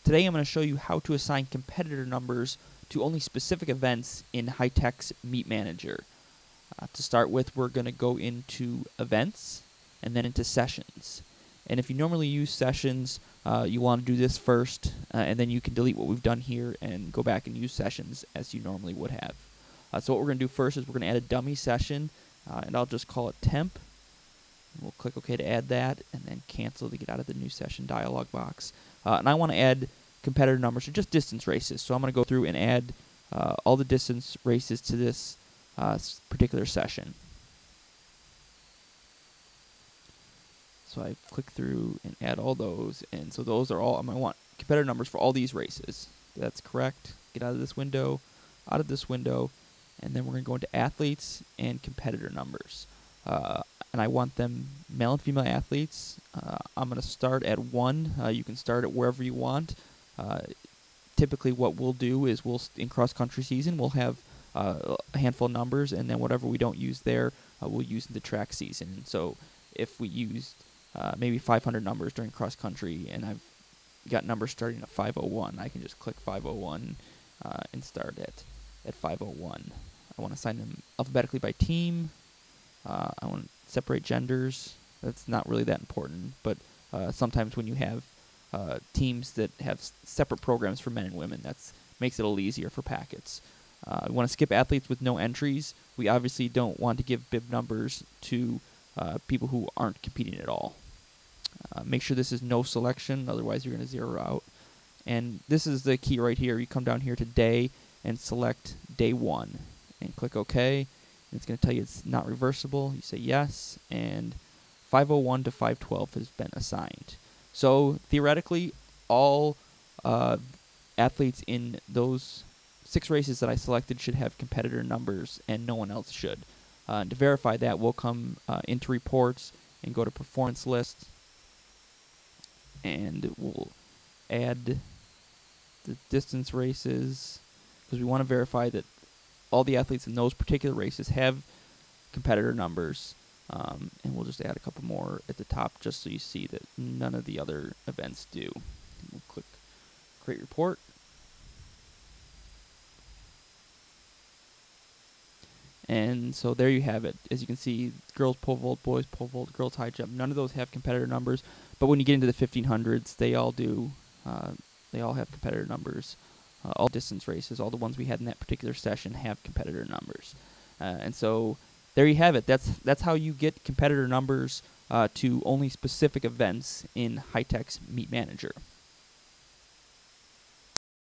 Today I'm going to show you how to assign competitor numbers to only specific events in Hy-Tek's Meet Manager. To start with, we're going to go into Events and then into Sessions. And if you normally use Sessions, you want to do this first, and then you can delete what we've done here and go back and use Sessions as you normally would have. So what we're going to do first is we're going to add a dummy session, and I'll just call it Temp. We'll click OK to add that, and then cancel to get out of the new session dialog box. And I want to add competitor numbers, or just distance races. So I'm going to go through and add all the distance races to this particular session. So I click through and add all those, and so those are all, I want competitor numbers for all these races. That's correct. Get out of this window, and then we're going to go into athletes and competitor numbers. And I want them male and female athletes. I'm going to start at 1. You can start at wherever you want. Typically what we'll do is in cross-country season, we'll have a handful of numbers, and then whatever we don't use there, we'll use in the track season. So if we used maybe 500 numbers during cross-country, and I've got numbers starting at 501, I can just click 501 and start at 501. I want to assign them alphabetically by team. I want to separate genders. That's not really that important, but sometimes when you have teams that have separate programs for men and women, that makes it a little easier for packets. We want to skip athletes with no entries. We obviously don't want to give bib numbers to people who aren't competing at all. Make sure this is no selection, otherwise you're going to zero out. And this is the key right here. You come down here to day and select day 1 and click OK. It's going to tell you it's not reversible. You say yes, and 501 to 512 has been assigned. So theoretically, all athletes in those 6 races that I selected should have competitor numbers, and no one else should. To verify that, we'll come into reports and go to performance list, and we'll add the distance races because we want to verify that all the athletes in those particular races have competitor numbers, and we'll just add a couple more at the top just so you see that none of the other events do. We'll click Create Report. And so there you have it. As you can see, girls pole vault, boys pole vault, girls high jump. None of those have competitor numbers, but when you get into the 1500s, they all do. They all have competitor numbers. All distance races, all the ones we had in that particular session, have competitor numbers. And so there you have it. That's how you get competitor numbers to only specific events in Hy-Tek's Meet Manager.